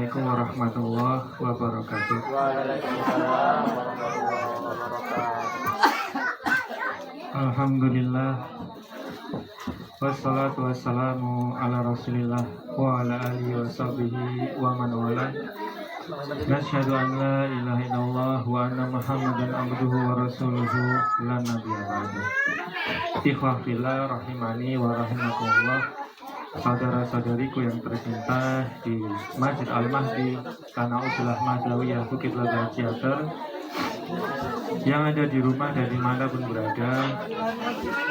Assalamualaikum warahmatullahi wabarakatuh. Waalaikumsalam warahmatullahi wabarakatuh. Alhamdulillah. Wassalatu wassalamu ala rasulillah wa ala alihi wa sahbihi wa man wala. Nasyhadu an la ilaha illallah wa anna Muhammadan abduhu wa rasuluhu la nabiyya ba'da. Ikhwah fillah rahimani wa rahimakumullah. Saudara-saudariku yang tercinta di Masjid Al-Mahdi Tanah Uzlah Mahdawiyah Bukit Lada Ciater, yang ada di rumah dan dimanapun berada,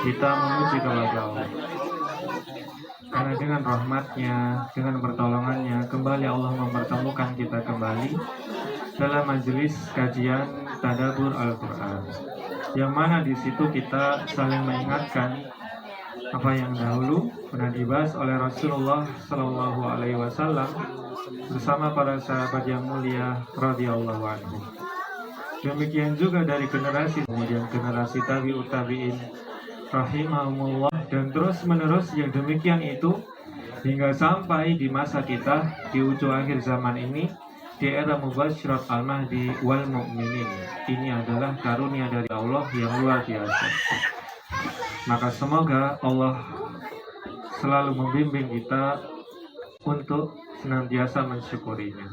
kita memuji kepada Allah karena dengan rahmatnya, dengan pertolongannya, kembali Allah mempertemukan kita kembali dalam majelis kajian Tadabbur Al-Quran, yang mana di situ kita saling mengingatkan apa yang dahulu pernah dibahas oleh Rasulullah Shallallahu Alaihi Wasallam bersama para sahabat yang mulia radhiyallahu anhu. Demikian juga dari generasi kemudian generasi tabi'ut tabi'in rahimahumullah, dan terus menerus yang demikian itu hingga sampai di masa kita di ujung akhir zaman ini, di era Mubasysyirat Al-Mahdi wal Mu'minin. Ini adalah karunia dari Allah yang luar biasa. Maka semoga Allah selalu membimbing kita untuk senantiasa mensyukurinya.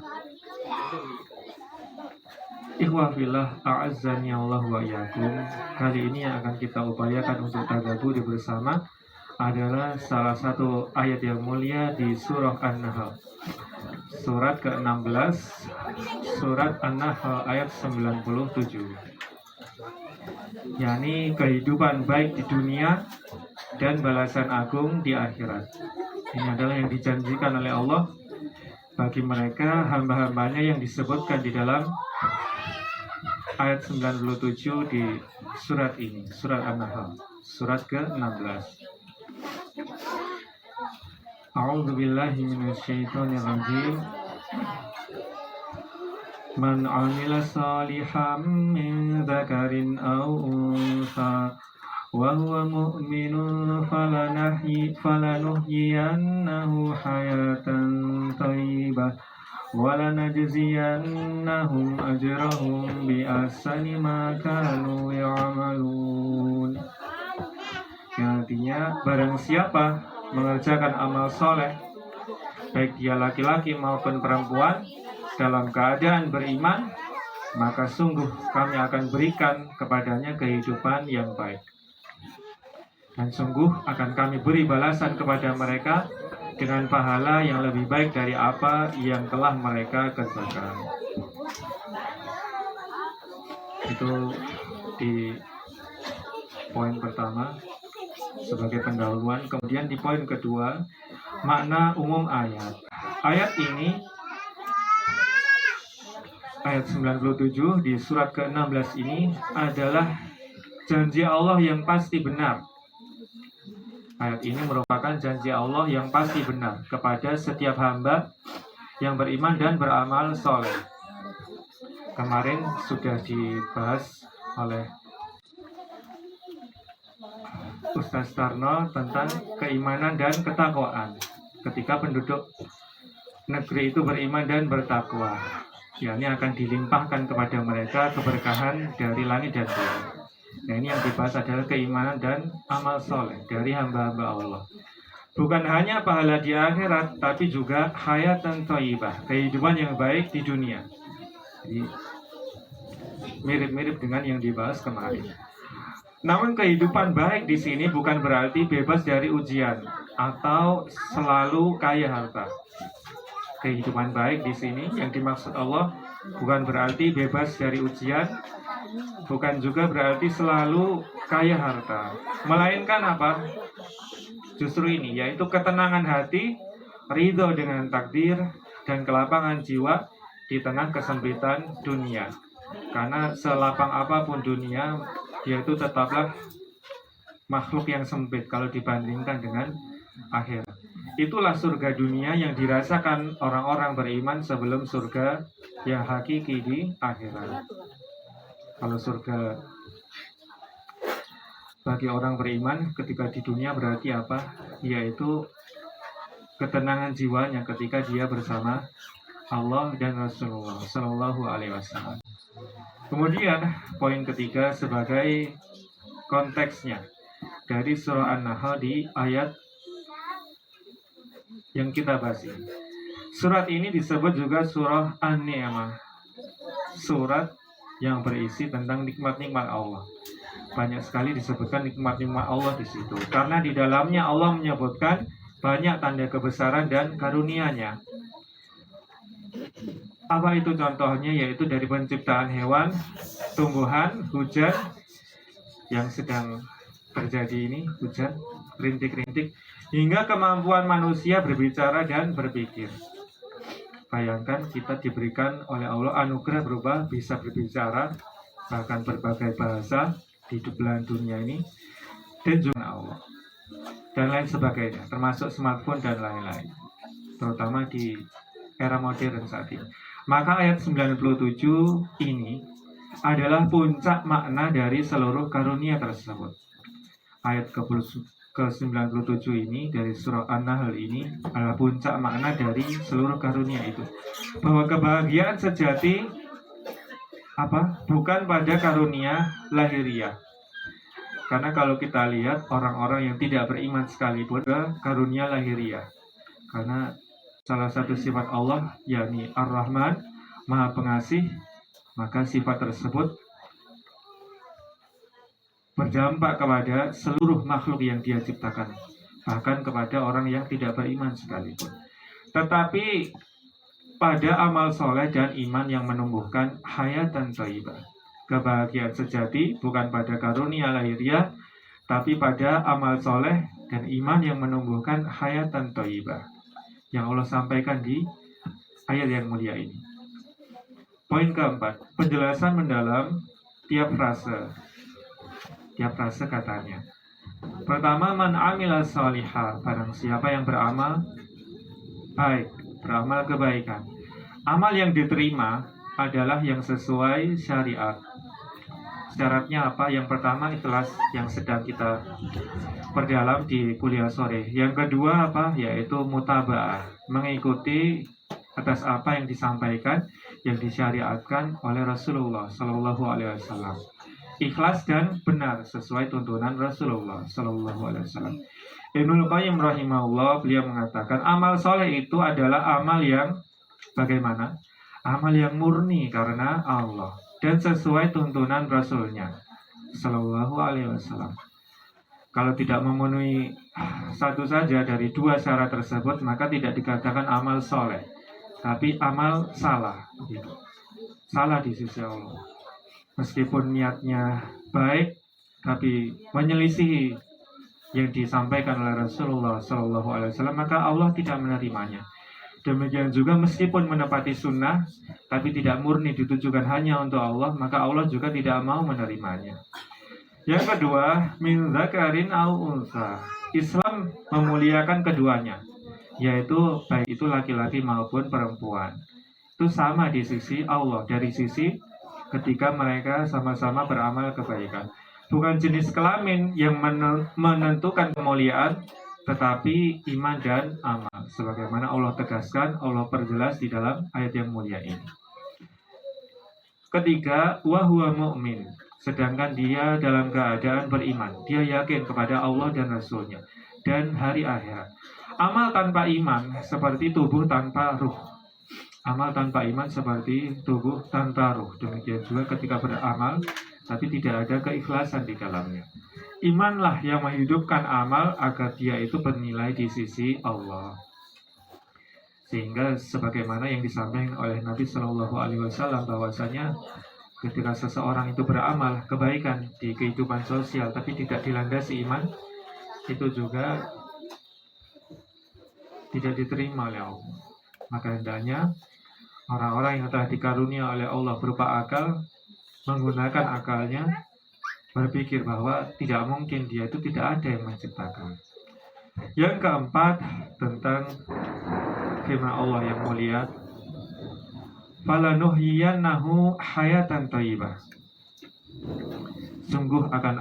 Ikhwah fillah, a'azzani Allah wa iyyakum. Kali ini yang akan kita upayakan untuk tadabbur bersama adalah salah satu ayat yang mulia di surah An-Nahl. Surat ke-16, surat An-Nahl ayat 97. yakni kehidupan baik di dunia dan balasan agung di akhirat. Ini adalah yang dijanjikan oleh Allah bagi mereka hamba-hambanya yang disebutkan di dalam ayat 97 di surat ini, surat An-Nahl, surat ke-16. A'udzu billahi minasyaitonir rajim. Man 'amila shalihan min dzakarin aw untha wa huwa mu'minun falanuhyiyannahu hayatan thayyibah wa lanajziyannahum ajrahum bi ahsani ma kanu ya'malun. Yang artinya, barang siapa mengerjakan amal soleh, baik dia laki-laki maupun perempuan, dalam keadaan beriman, maka sungguh kami akan berikan kepadanya kehidupan yang baik. Dan sungguh akan kami beri balasan kepada mereka dengan pahala yang lebih baik dari apa yang telah mereka kerjakan. Itu di poin pertama sebagai pendahuluan. Kemudian di poin kedua, makna umum ayat. Ayat ini, ayat 97 di surat ke-16 ini adalah janji Allah yang pasti benar. Ayat ini merupakan janji Allah yang pasti benar kepada setiap hamba yang beriman dan beramal soleh. Kemarin sudah dibahas oleh Ustaz Tarno tentang keimanan dan ketakwaan ketika penduduk negeri itu beriman dan bertakwa. Ini akan dilimpahkan kepada mereka keberkahan dari langit dan bumi. Nah, ini yang dibahas adalah keimanan dan amal soleh dari hamba-hamba Allah. Bukan hanya pahala di akhirat, tapi juga hayatan thayyibah, kehidupan yang baik di dunia. Jadi mirip-mirip dengan yang dibahas kemarin. Namun kehidupan baik di sini bukan berarti bebas dari ujian atau selalu kaya harta. Kehidupan baik di sini yang dimaksud Allah bukan berarti bebas dari ujian, bukan juga berarti selalu kaya harta. Melainkan apa? Justru ini, yaitu ketenangan hati, ridho dengan takdir, dan kelapangan jiwa di tengah kesempitan dunia. Karena selapang apapun dunia, dia itu tetaplah makhluk yang sempit kalau dibandingkan dengan akhirat. Itulah surga dunia yang dirasakan orang-orang beriman sebelum surga yang hakiki di akhirat. Kalau surga bagi orang beriman ketika di dunia berarti apa? Yaitu ketenangan jiwanya ketika dia bersama Allah dan Rasulullah Shallallahu Alaihi Wasallam. Kemudian poin ketiga sebagai konteksnya dari surah An-Nahl di ayat yang kita bahas ini. Surat ini disebut juga surah An-Ni'mah, surat yang berisi tentang nikmat-nikmat Allah. Banyak sekali disebutkan nikmat-nikmat Allah di situ, karena di dalamnya Allah menyebutkan banyak tanda kebesaran dan karunia-Nya. Apa itu contohnya? Yaitu dari penciptaan hewan, tumbuhan, hujan yang sedang terjadi ini, hujan, rintik-rintik, hingga kemampuan manusia berbicara dan berpikir. Bayangkan kita diberikan oleh Allah anugerah berupa bisa berbicara, bahkan berbagai bahasa di belahan dunia ini, dan juga Allah, dan lain sebagainya, termasuk smartphone dan lain-lain, terutama di era modern saat ini. Maka ayat 97 ini adalah puncak makna dari seluruh karunia tersebut. Ayat ke-97 ini dari surah An-Nahl ini adalah puncak makna dari seluruh karunia itu. Bahwa kebahagiaan sejati bukan pada karunia lahiriah. Karena kalau kita lihat orang-orang yang tidak beriman sekalipun ke karunia lahiriah. Karena salah satu sifat Allah yakni Ar-Rahman, Maha Pengasih, maka sifat tersebut berdampak kepada seluruh makhluk yang Dia ciptakan, bahkan kepada orang yang tidak beriman sekalipun. Tetapi pada amal soleh dan iman yang menumbuhkan hayatan thayyibah. Kebahagiaan sejati bukan pada karunia lahiriah, tapi pada amal soleh dan iman yang menumbuhkan hayatan thayyibah, yang Allah sampaikan di ayat yang mulia ini. Poin keempat, penjelasan mendalam tiap frase. Tiap frase katanya. Pertama, man amila salihah, barang siapa yang beramal baik, beramal kebaikan. Amal yang diterima adalah yang sesuai syariat. Syaratnya apa? Yang pertama, ikhlas, yang sedang kita perdalam di kuliah sore. Yang kedua apa? Yaitu mutaba'ah, mengikuti atas apa yang disampaikan, yang disyariatkan oleh Rasulullah Shallallahu Alaihi Wasallam. Ikhlas dan benar sesuai tuntunan Rasulullah Shallallahu Alaihi Wasallam. Ibnul Qayyim rahimahullah, beliau mengatakan amal soleh itu adalah amal yang bagaimana? Amal yang murni karena Allah dan sesuai tuntunan Rasulnya Shallallahu Alaihi Wasallam. Kalau tidak memenuhi satu saja dari dua syarat tersebut, maka tidak dikatakan amal soleh, tapi amal salah, gitu. Salah di sisi Allah. Meskipun niatnya baik, tapi menyelisihi yang disampaikan oleh Rasulullah Shallallahu Alaihi Wasallam, maka Allah tidak menerimanya. Demikian juga meskipun menepati sunnah, tapi tidak murni ditujukan hanya untuk Allah, maka Allah juga tidak mau menerimanya. Yang kedua, min dzakarin au unsa. Islam memuliakan keduanya, yaitu baik itu laki-laki maupun perempuan. Itu sama di sisi Allah, dari sisi ketika mereka sama-sama beramal kebaikan. Bukan jenis kelamin yang menentukan kemuliaan, tetapi iman dan amal. Sebagaimana Allah tegaskan, Allah perjelas di dalam ayat yang mulia ini. Ketiga, wa huwa mu'min. Sedangkan dia dalam keadaan beriman. Dia yakin kepada Allah dan Rasulnya dan hari akhirat. Amal tanpa iman seperti tubuh tanpa ruh. Amal tanpa iman seperti tubuh tanpa ruh. Demikian juga ketika beramal, tapi tidak ada keikhlasan di dalamnya. Imanlah yang menghidupkan amal agar dia itu bernilai di sisi Allah. Sehingga sebagaimana yang disampaikan oleh Nabi Shallallahu Alaihi Wasallam bahwasanya ketika seseorang itu beramal kebaikan di kehidupan sosial tapi tidak dilandasi iman, itu juga tidak diterima oleh Allah. Maka hendaknya orang-orang yang telah dikarunia oleh Allah berupa akal, menggunakan akalnya, berpikir bahwa tidak mungkin dia itu tidak ada yang menciptakan. Yang keempat, tentang firman Allah yang mulia, falanuhyiyannahu hayatan thayyibah. Sungguh akan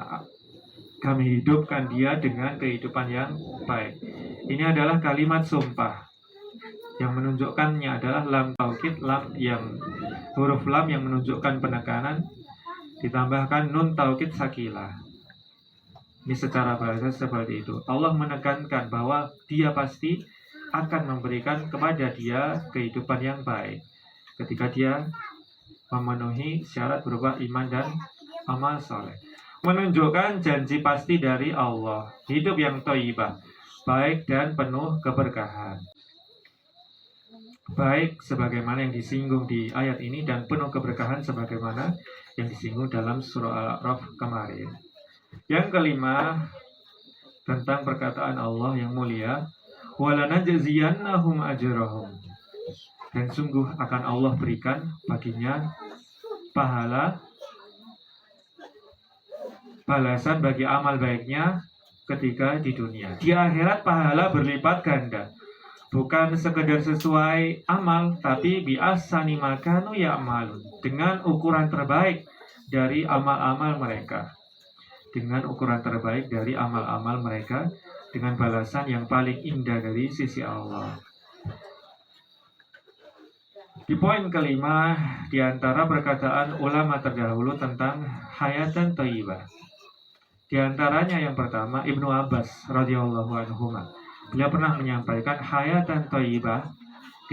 kami hidupkan dia dengan kehidupan yang baik. Ini adalah kalimat sumpah. Yang menunjukkannya adalah lam taukid, huruf lam yang menunjukkan penekanan ditambahkan nun taukid sakilah. Ini secara bahasa seperti itu. Allah menekankan bahwa Dia pasti akan memberikan kepada dia kehidupan yang baik ketika dia memenuhi syarat berupa iman dan amal soleh. Menunjukkan janji pasti dari Allah, hidup yang thayyibah, baik dan penuh keberkahan. Baik sebagaimana yang disinggung di ayat ini dan penuh keberkahan sebagaimana yang disinggung dalam surah Al-A'raf kemarin. Yang kelima, tentang perkataan Allah yang mulia, walanajziyannahum ajrahum, dan sungguh akan Allah berikan baginya pahala balasan bagi amal baiknya ketika di dunia. Di akhirat pahala berlipat ganda, bukan sekedar sesuai amal, tapi bi'ahsani ma kanu ya'malun, dengan ukuran terbaik dari amal-amal mereka, dengan ukuran terbaik dari amal-amal mereka, dengan balasan yang paling indah dari sisi Allah. Di poin kelima, di antara perkataan ulama terdahulu tentang hayatan thayyibah. Di antaranya yang pertama, Ibnu Abbas radhiyallahu anhu, beliau pernah menyampaikan hayatan thayyibah,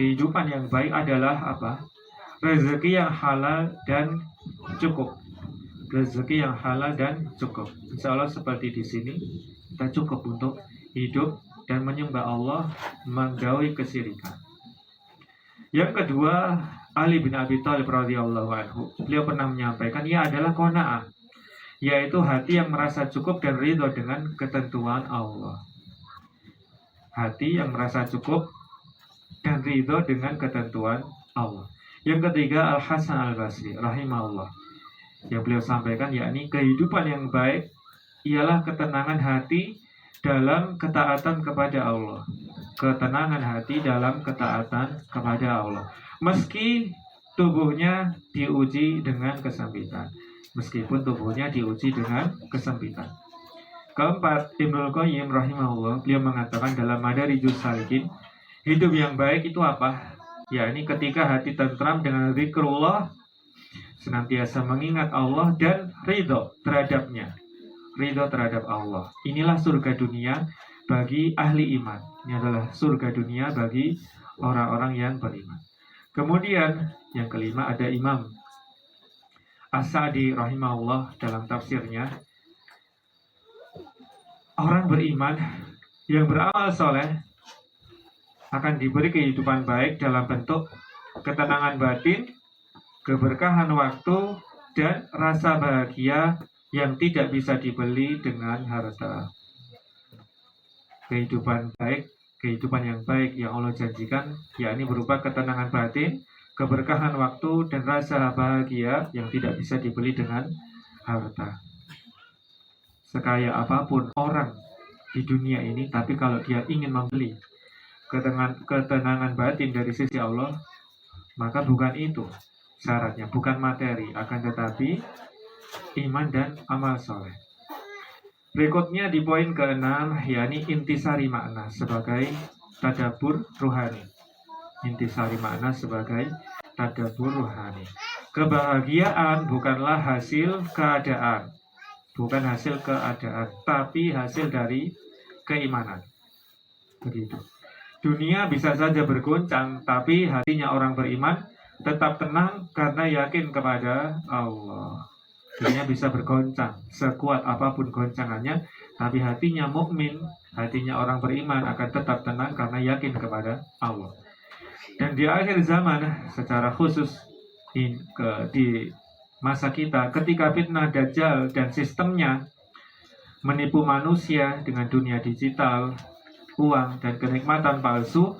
kehidupan yang baik adalah apa? Rezeki yang halal dan cukup. Rezeki yang halal dan cukup. Insya Allah seperti di sini, kita cukup untuk hidup dan menyembah Allah, menjauhi kesyirikan. Yang kedua, Ali bin Abi Thalib radhiyallahu anhu, beliau pernah menyampaikan, ia adalah qanaah, yaitu hati yang merasa cukup dan ridho dengan ketentuan Allah. Hati yang merasa cukup dan ridho dengan ketentuan Allah. Yang ketiga, Al-Hasan Al-Basri rahimahullah, yang beliau sampaikan, yakni kehidupan yang baik ialah ketenangan hati dalam ketaatan kepada Allah. Ketenangan hati dalam ketaatan kepada Allah, meski tubuhnya diuji dengan kesempitan. Meskipun tubuhnya diuji dengan kesempitan. Keempat, Ibnul Qayyim rahimahullah, beliau mengatakan dalam Madarijus Salikin, hidup yang baik itu apa? Yakni ketika hati tentram dengan zikrullah, senantiasa mengingat Allah dan ridho terhadapnya, ridho terhadap Allah. Inilah surga dunia bagi ahli iman. Ini adalah surga dunia bagi orang-orang yang beriman. Kemudian yang kelima, ada Imam As-Sa'di rahimahullah dalam tafsirnya, orang beriman yang beramal soleh akan diberi kehidupan baik dalam bentuk ketenangan batin, keberkahan waktu, dan rasa bahagia yang tidak bisa dibeli dengan harta. Kehidupan baik, kehidupan yang baik yang Allah janjikan, yakni berupa ketenangan batin, keberkahan waktu, dan rasa bahagia yang tidak bisa dibeli dengan harta. Sekaya apapun orang di dunia ini, tapi kalau dia ingin membeli ketenangan batin dari sisi Allah, maka bukan itu syaratnya, bukan materi, akan tetapi iman dan amal soleh. Berikutnya di poin ke-6, yakni intisari makna sebagai tadabbur ruhani. Intisari makna sebagai tadabbur ruhani. Kebahagiaan bukanlah hasil keadaan, bukan hasil keadaan, tapi hasil dari keimanan. Begitu. Dunia bisa saja bergoncang, tapi hatinya orang beriman tetap tenang karena yakin kepada Allah. Dunia bisa bergoncang, sekuat apapun goncangannya, tapi hatinya mukmin, hatinya orang beriman akan tetap tenang karena yakin kepada Allah. Dan di akhir zaman, secara khusus di masa kita, ketika fitnah Dajjal dan sistemnya menipu manusia dengan dunia digital, uang, dan kenikmatan palsu,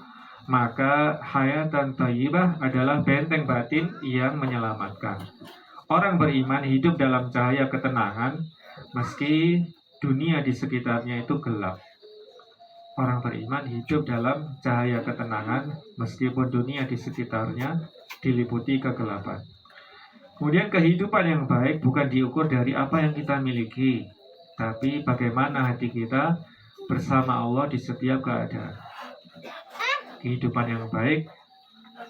maka hayatan thayyibah adalah benteng batin yang menyelamatkan. Orang beriman hidup dalam cahaya ketenangan, meski dunia di sekitarnya itu gelap. Orang beriman hidup dalam cahaya ketenangan, meskipun dunia di sekitarnya diliputi kegelapan. Kemudian kehidupan yang baik bukan diukur dari apa yang kita miliki, tapi bagaimana hati kita bersama Allah di setiap keadaan. Kehidupan yang baik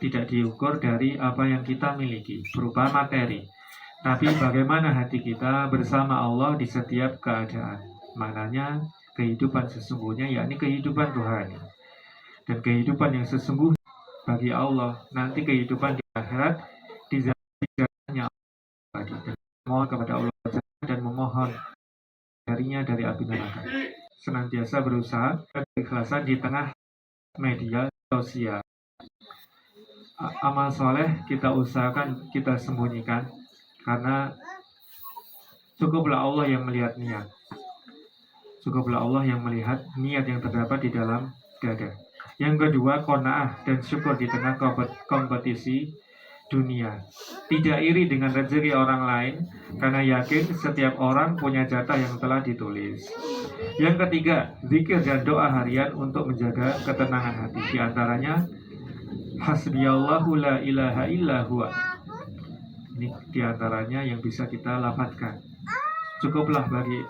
tidak diukur dari apa yang kita miliki berupa materi, tapi bagaimana hati kita bersama Allah di setiap keadaan. Maknanya kehidupan sesungguhnya yakni kehidupan Tuhan. Dan kehidupan yang sesungguhnya bagi Allah nanti kehidupan di akhirat di jalannya Allah. Dan mohon kepada Allah dan memohon darinya dari api neraka. Senantiasa berusaha keikhlasan di tengah media sosial. Amal soleh kita usahakan kita sembunyikan, karena cukuplah Allah yang melihat niat. Cukuplah Allah yang melihat niat yang terdapat di dalam dada. Yang kedua, qanaah dan syukur di tengah kompetisi dunia. Tidak iri dengan rezeki orang lain, karena yakin setiap orang punya jatah yang telah ditulis. Yang ketiga, zikir dan doa harian untuk menjaga ketenangan hati. Di antaranya, hasbiyallahu la ilaha illa huwa. Ini di antaranya yang bisa kita lafadzkan. Cukuplah bagi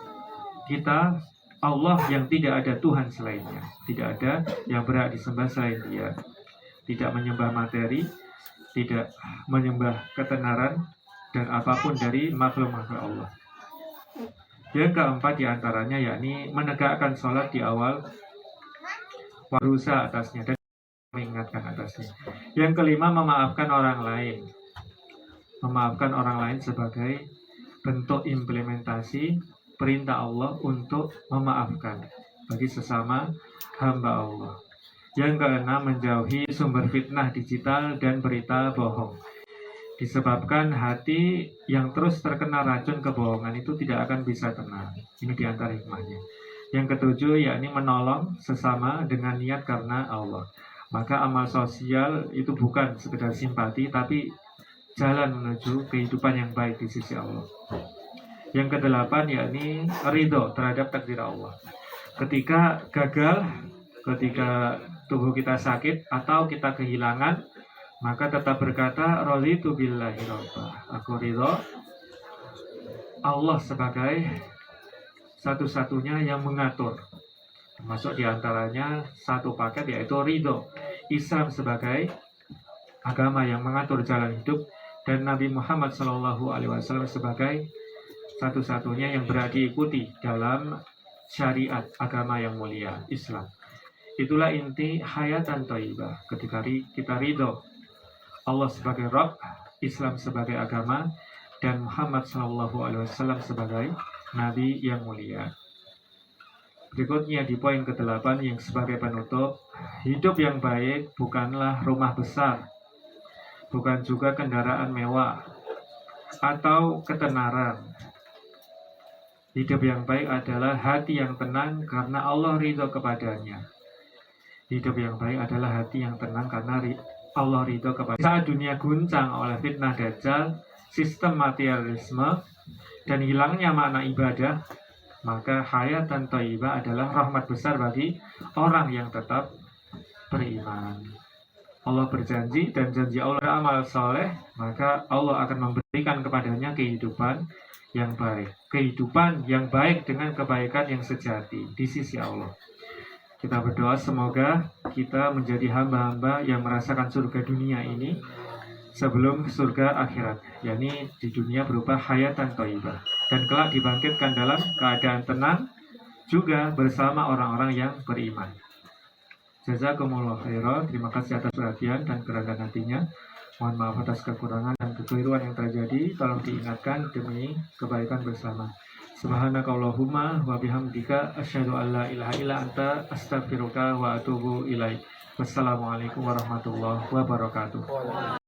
kita Allah yang tidak ada Tuhan selainnya. Tidak ada yang berhak disembah selain Dia. Tidak menyembah materi, tidak menyembah ketenaran, dan apapun dari makhluk-makhluk Allah. Yang keempat diantaranya yakni menegakkan sholat di awal, berusaha atasnya dan mengingatkan atasnya. Yang kelima, memaafkan orang lain. Memaafkan orang lain sebagai bentuk implementasi perintah Allah untuk memaafkan bagi sesama hamba Allah. Yang keenam, menjauhi sumber fitnah digital dan berita bohong. Disebabkan hati yang terus terkena racun kebohongan itu tidak akan bisa tenang. Ini diantara hikmahnya. Yang ketujuh, yakni menolong sesama dengan niat karena Allah. Maka amal sosial itu bukan sekedar simpati, tapi jalan menuju kehidupan yang baik di sisi Allah. Yang kedelapan, yakni ridho terhadap takdir Allah. Ketika gagal, ketika tubuh kita sakit atau kita kehilangan, maka tetap berkata, raditu billahi robba. Aku ridho Allah sebagai satu-satunya yang mengatur. Termasuk diantaranya satu paket, yaitu ridho Islam sebagai agama yang mengatur jalan hidup, dan Nabi Muhammad SAW sebagai satu-satunya yang berhak diikuti dalam syariat agama yang mulia, Islam. Itulah inti hayatan thayyibah. Ketika kita ridho Allah sebagai Rabb, Islam sebagai agama, dan Muhammad SAW sebagai Nabi yang mulia. Berikutnya di poin ke-8 yang sebagai penutup, hidup yang baik bukanlah rumah besar, bukan juga kendaraan mewah, atau ketenaran. Hidup yang baik adalah hati yang tenang karena Allah ridho kepadanya. Hidup yang baik adalah hati yang tenang karena Allah ridho kepadanya. Saat dunia guncang oleh fitnah dajjal, sistem materialisme, dan hilangnya makna ibadah, maka hayatan thayyibah adalah rahmat besar bagi orang yang tetap beriman. Allah berjanji, dan janji Allah amal soleh, maka Allah akan memberikan kepadanya kehidupan yang baik. Kehidupan yang baik dengan kebaikan yang sejati di sisi Allah. Kita berdoa semoga kita menjadi hamba-hamba yang merasakan surga dunia ini sebelum surga akhirat, yakni di dunia berupa hayatan thayyibah, dan kelak dibangkitkan dalam keadaan tenang juga bersama orang-orang yang beriman. Jazakumullah khairan. Terima kasih atas perhatian dan kerendahan hatinya. Mohon maaf atas kekurangan dan kekeliruan yang terjadi. Tolong diingatkan demi kebaikan bersama. Subhanakallahumma wa bihamdika asyhadu an la ilaha illa anta astaghfiruka wa atubu ilaik. Wassalamualaikum warahmatullahi wabarakatuh.